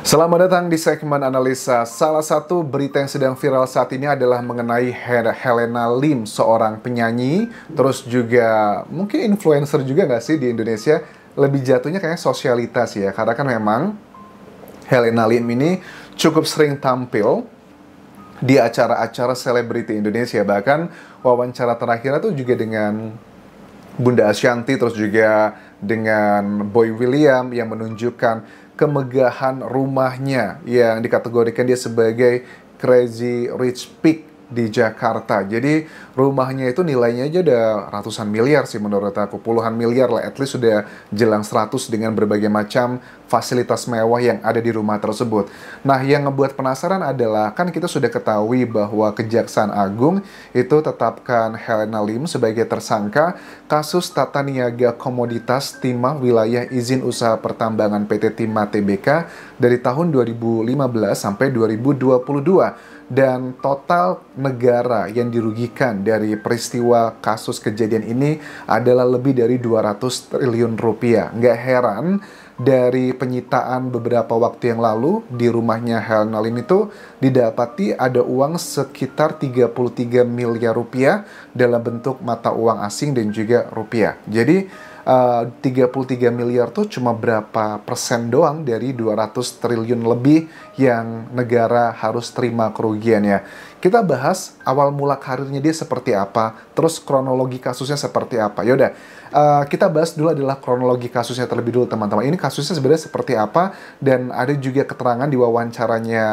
Selamat datang di segmen analisa. Salah satu berita yang sedang viral saat ini adalah mengenai Helena Lim, seorang penyanyi, terus juga mungkin influencer juga nggak sih di Indonesia? Lebih jatuhnya kayak sosialitas ya, karena kan memang Helena Lim ini cukup sering tampil di acara-acara selebriti Indonesia. Bahkan wawancara terakhir itu juga dengan Bunda Ashanty, terus juga dengan Boy William yang menunjukkan kemegahan rumahnya yang dikategorikan dia sebagai Crazy Rich Pig di Jakarta. Jadi rumahnya itu nilainya aja udah ratusan miliar sih menurut aku. Puluhan miliar lah, at least sudah jelang 100 dengan berbagai macam fasilitas mewah yang ada di rumah tersebut. Nah, yang ngebuat penasaran adalah, kan kita sudah ketahui bahwa Kejaksaan Agung itu tetapkan Helena Lim sebagai tersangka kasus tata niaga komoditas timah wilayah izin usaha pertambangan PT Timah Tbk dari tahun 2015 sampai 2022. Dan total negara yang dirugikan dari peristiwa kasus kejadian ini adalah lebih dari 200 triliun rupiah. Nggak heran dari penyitaan beberapa waktu yang lalu di rumahnya Helena Lim itu didapati ada uang sekitar 33 miliar rupiah dalam bentuk mata uang asing dan juga rupiah. Jadi 33 miliar tuh cuma berapa persen doang dari 200 triliun lebih yang negara harus terima kerugiannya. Kita bahas awal mula karirnya dia seperti apa, terus kronologi kasusnya seperti apa. Yaudah, kita bahas dulu adalah kronologi kasusnya terlebih dulu teman-teman. Ini kasusnya sebenarnya seperti apa, dan ada juga keterangan di wawancaranya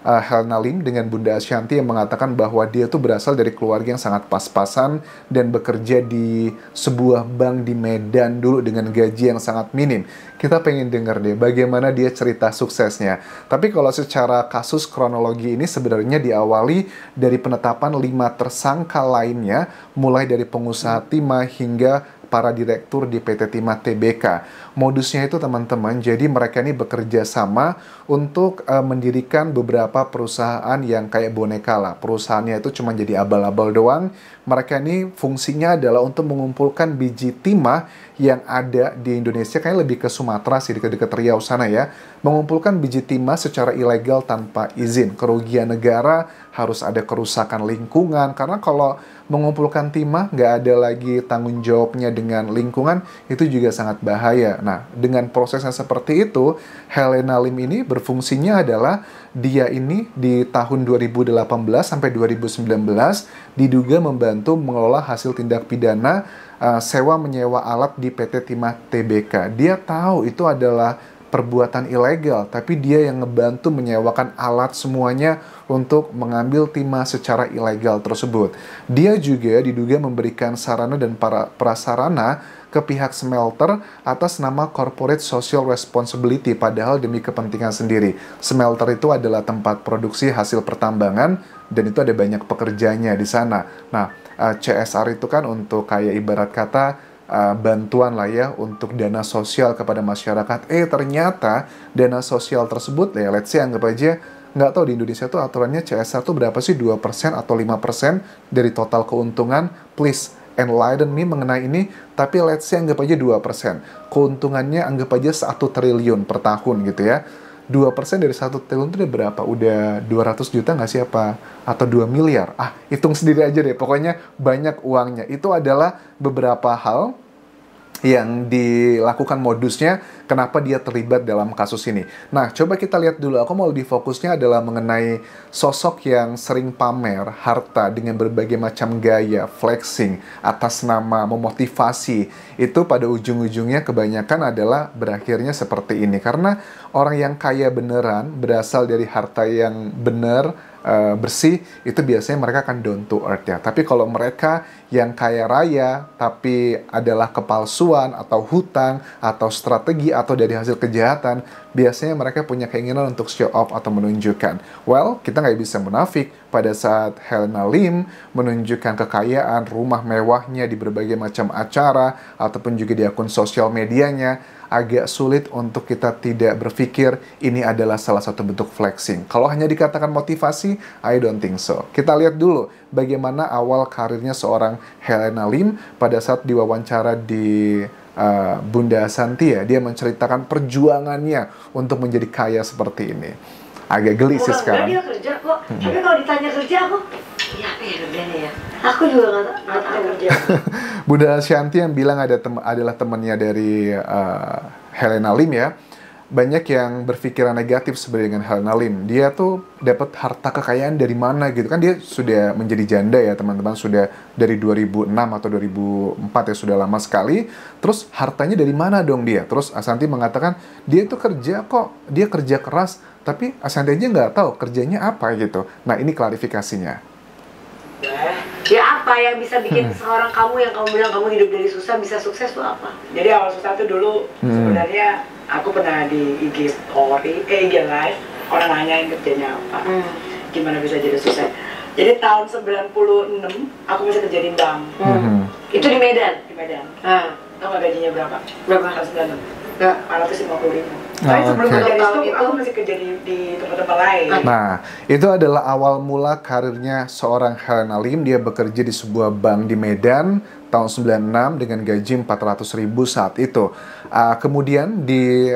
Helena Lim dengan Bunda Ashanty yang mengatakan bahwa dia tuh berasal dari keluarga yang sangat pas-pasan dan bekerja di sebuah bank di Medan dulu dengan gaji yang sangat minim. Kita pengen denger deh bagaimana dia cerita suksesnya. Tapi kalau secara kasus kronologi ini sebenarnya diawali dari penetapan 5 tersangka lainnya, mulai dari pengusaha timah hingga para direktur di PT Timah Tbk. Modusnya itu teman-teman, jadi mereka ini bekerja sama untuk mendirikan beberapa perusahaan yang kayak boneka lah. Perusahaannya itu cuma jadi abal-abal doang. Mereka ini fungsinya adalah untuk mengumpulkan biji timah yang ada di Indonesia, kayaknya lebih ke Sumatera sih, dekat-dekat Riau sana ya. Mengumpulkan biji timah secara ilegal tanpa izin. Kerugian negara, harus ada kerusakan lingkungan, karena kalau mengumpulkan timah nggak ada lagi tanggung jawabnya dengan lingkungan, itu juga sangat bahaya. Nah, dengan prosesnya seperti itu, Helena Lim ini berfungsinya adalah dia ini di tahun 2018 sampai 2019 diduga membantu mengelola hasil tindak pidana sewa menyewa alat di PT Timah Tbk. Dia tahu itu adalah perbuatan ilegal, tapi dia yang ngebantu menyewakan alat semuanya untuk mengambil timah secara ilegal tersebut. Dia juga diduga memberikan sarana dan prasarana ke pihak smelter atas nama Corporate Social Responsibility, padahal demi kepentingan sendiri. Smelter itu adalah tempat produksi hasil pertambangan dan itu ada banyak pekerjanya di sana. Nah, CSR itu kan untuk kayak ibarat kata bantuan lah ya untuk dana sosial kepada masyarakat. Ternyata dana sosial tersebut ya, let's say anggap aja, nggak tahu di Indonesia tuh aturannya CSR tuh berapa sih, 2% atau 5% dari total keuntungan. Please enlighten me mengenai ini, tapi let's say anggap aja 2%. Keuntungannya anggap aja 1 triliun per tahun gitu ya. 2% dari 1 triliun itu udah berapa? Udah 200 juta nggak sih apa? Atau 2 miliar? Hitung sendiri aja deh. Pokoknya banyak uangnya. Itu adalah beberapa hal yang dilakukan modusnya, kenapa dia terlibat dalam kasus ini. Nah, coba kita lihat dulu. Aku mau lebih fokusnya adalah mengenai sosok yang sering pamer harta dengan berbagai macam gaya, flexing, atas nama memotivasi. Itu pada ujung-ujungnya kebanyakan adalah berakhirnya seperti ini. Karena orang yang kaya beneran, berasal dari harta yang benar, bersih, itu biasanya mereka akan down to earth ya. Tapi kalau mereka yang kaya raya, tapi adalah kepalsuan, atau hutang, atau strategi, atau dari hasil kejahatan, biasanya mereka punya keinginan untuk show off atau menunjukkan. Well, kita nggak bisa munafik, pada saat Helena Lim menunjukkan kekayaan, rumah mewahnya di berbagai macam acara, ataupun juga di akun sosial medianya, agak sulit untuk kita tidak berpikir ini adalah salah satu bentuk flexing. Kalau hanya dikatakan motivasi, I don't think so. Kita lihat dulu bagaimana awal karirnya seorang Helena Lim pada saat diwawancara di Bunda Santi ya, dia menceritakan perjuangannya untuk menjadi kaya seperti ini. Agak geli sih sekarang. Dia kerja kok, tapi kalau ditanya kerja aku, ya apa ya kerjanya ya? Aku juga nggak tahu kerja. Bunda Shanti yang bilang adalah temannya dari Helena Lim ya. Banyak yang berpikiran negatif sebenarnya dengan Helena Lim. Dia tuh dapat harta kekayaan dari mana gitu kan, dia sudah menjadi janda ya teman-teman, sudah dari 2006 atau 2004 ya, sudah lama sekali. Terus hartanya dari mana dong dia? Terus Ashanti mengatakan dia itu kerja kok, dia kerja keras, tapi Ashanti aja nggak tahu kerjanya apa gitu. Nah ini klarifikasinya. Ya apa yang bisa bikin seorang kamu yang kamu bilang kamu hidup dari susah bisa sukses tuh apa? Jadi awal susah tuh dulu sebenarnya aku pernah di IG story, IG live, orang nanyain kerjanya apa, gimana bisa jadi sukses. Jadi tahun 96 aku bisa kerja di bank. Itu di Medan? Di Medan. Tahu nggak gajinya berapa? Berapa? Tahun 96. Nggak. 450.000. Tapi sebelum Oke. kerja di Tahun situ, itu aku masih kerja di tempat-tempat lain. Nah, itu adalah awal mula karirnya seorang Helena Lim. Dia bekerja di sebuah bank di Medan tahun 96 dengan gaji 400.000 saat itu. Kemudian di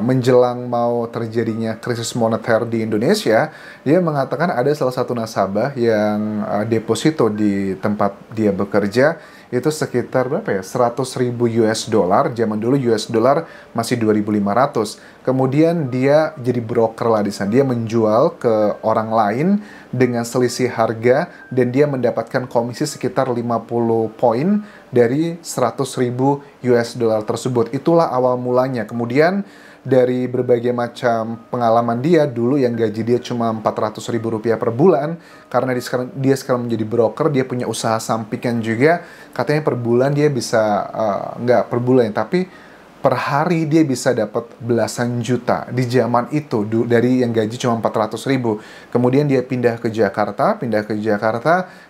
menjelang mau terjadinya krisis moneter di Indonesia, dia mengatakan ada salah satu nasabah yang deposito di tempat dia bekerja itu sekitar berapa ya? 100.000 US dollar. Zaman dulu US dollar masih 2.500. Kemudian dia jadi broker lah di sana. Dia menjual ke orang lain dengan selisih harga dan dia mendapatkan komisi sekitar 50 poin dari 100.000 US dollar tersebut. Itulah awal mulanya. Kemudian dari berbagai macam pengalaman dia dulu yang gaji dia cuma 400.000 rupiah per bulan, karena dia sekarang menjadi broker, dia punya usaha sampingan juga, katanya per bulan dia bisa, nggak per bulan tapi per hari dia bisa dapat belasan juta di zaman itu dari yang gaji cuma 400.000. Kemudian dia pindah ke Jakarta,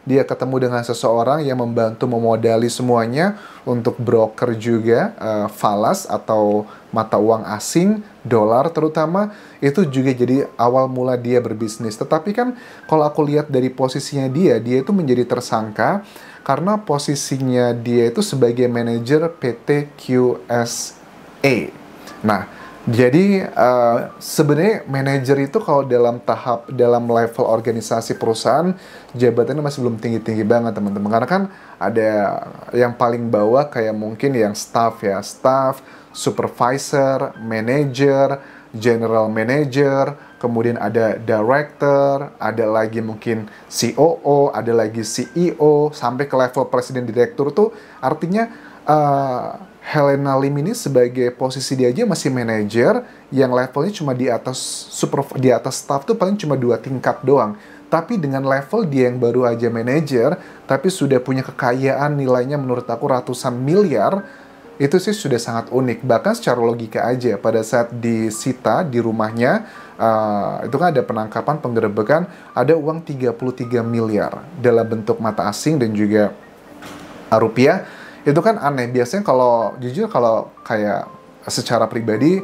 dia ketemu dengan seseorang yang membantu memodali semuanya untuk broker juga, falas atau mata uang asing, dolar terutama, itu juga jadi awal mula dia berbisnis. Tetapi kan kalau aku lihat dari posisinya dia itu menjadi tersangka karena posisinya dia itu sebagai manajer PT QSA. Nah, jadi sebenarnya manajer itu kalau dalam level organisasi perusahaan, jabatannya masih belum tinggi-tinggi banget teman-teman. Karena kan ada yang paling bawah kayak mungkin yang staff ya, staff, supervisor, manager, general manager, kemudian ada director, ada lagi mungkin COO, ada lagi CEO, sampai ke level presiden direktur tuh artinya Helena Lim ini sebagai posisi dia aja masih manajer yang levelnya cuma di atas staff tuh paling cuma 2 tingkat doang. Tapi dengan level dia yang baru aja manajer, tapi sudah punya kekayaan nilainya menurut aku ratusan miliar, itu sih sudah sangat unik. Bahkan secara logika aja, pada saat disita di rumahnya, itu kan ada penangkapan, penggerebekan, ada uang 33 miliar dalam bentuk mata asing dan juga rupiah. Itu kan aneh. Biasanya kalau jujur kalau kayak secara pribadi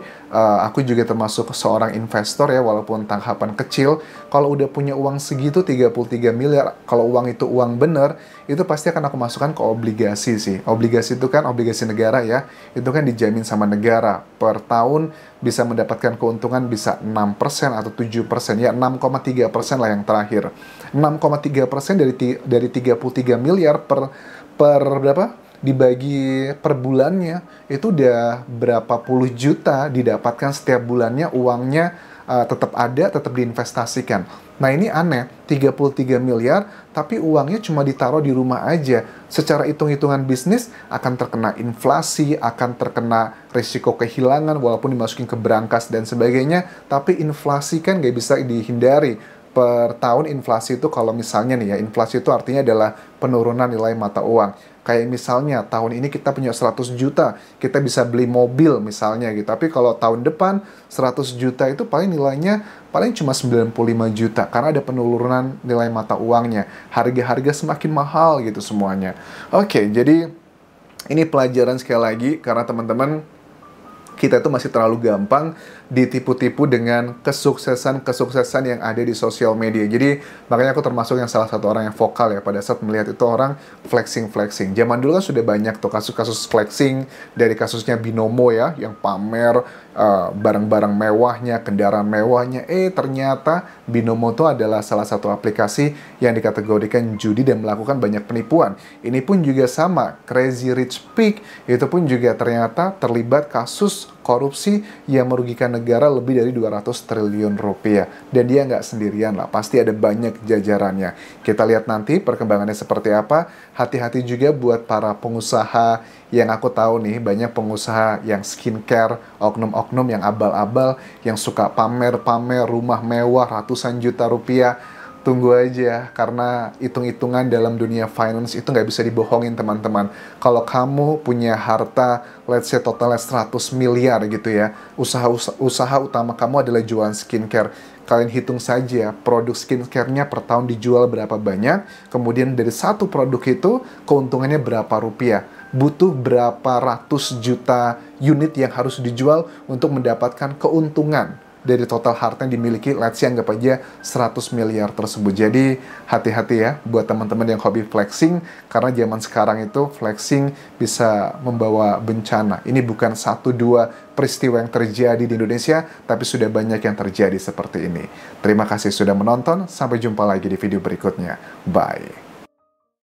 aku juga termasuk seorang investor ya, walaupun tangkapan kecil. Kalau udah punya uang segitu 33 miliar, kalau uang itu uang bener, itu pasti akan aku masukkan ke obligasi sih. Obligasi itu kan obligasi negara ya. Itu kan dijamin sama negara. Per tahun bisa mendapatkan keuntungan bisa 6% atau 7%. Ya 6,3% lah yang terakhir. 6,3% dari 33 miliar per berapa? Dibagi per bulannya itu udah berapa puluh juta didapatkan setiap bulannya, uangnya tetap ada, tetap diinvestasikan. Nah ini aneh, 33 miliar tapi uangnya cuma ditaruh di rumah aja. Secara hitung-hitungan bisnis akan terkena inflasi, akan terkena risiko kehilangan walaupun dimasukin ke brankas dan sebagainya, tapi inflasi kan nggak bisa dihindari. Per tahun inflasi itu kalau misalnya nih ya, inflasi itu artinya adalah penurunan nilai mata uang. Kayak misalnya tahun ini kita punya 100 juta, kita bisa beli mobil misalnya gitu. Tapi kalau tahun depan 100 juta itu paling nilainya paling cuma 95 juta karena ada penurunan nilai mata uangnya. Harga-harga semakin mahal gitu semuanya. Oke, jadi ini pelajaran sekali lagi karena teman-teman kita itu masih terlalu gampang ditipu-tipu dengan kesuksesan-kesuksesan yang ada di sosial media. Jadi makanya aku termasuk yang salah satu orang yang vokal ya pada saat melihat itu orang flexing. Zaman dulu kan sudah banyak tuh kasus-kasus flexing, dari kasusnya Binomo ya, yang pamer barang-barang mewahnya, kendaraan mewahnya. Ternyata Binomo itu adalah salah satu aplikasi yang dikategorikan judi dan melakukan banyak penipuan. Ini pun juga sama, Crazy Rich Pig itu pun juga ternyata terlibat kasus korupsi yang merugikan negara lebih dari 200 triliun rupiah. Dan dia nggak sendirian lah, pasti ada banyak jajarannya. Kita lihat nanti perkembangannya seperti apa. Hati-hati juga buat para pengusaha yang aku tahu nih, banyak pengusaha yang skincare, oknum-oknum yang abal-abal, yang suka pamer-pamer rumah mewah ratusan juta rupiah. Tunggu aja, karena hitung-hitungan dalam dunia finance itu nggak bisa dibohongin teman-teman. Kalau kamu punya harta, let's say totalnya 100 miliar gitu ya, usaha utama kamu adalah jualan skincare. Kalian hitung saja produk skincare-nya per tahun dijual berapa banyak, kemudian dari satu produk itu keuntungannya berapa rupiah. Butuh berapa ratus juta unit yang harus dijual untuk mendapatkan keuntungan dari total harta yang dimiliki, let's say anggap aja 100 miliar tersebut. Jadi hati-hati ya buat teman-teman yang hobi flexing, karena zaman sekarang itu flexing bisa membawa bencana. Ini bukan 1-2 peristiwa yang terjadi di Indonesia, tapi sudah banyak yang terjadi seperti ini. Terima kasih sudah menonton, sampai jumpa lagi di video berikutnya. Bye.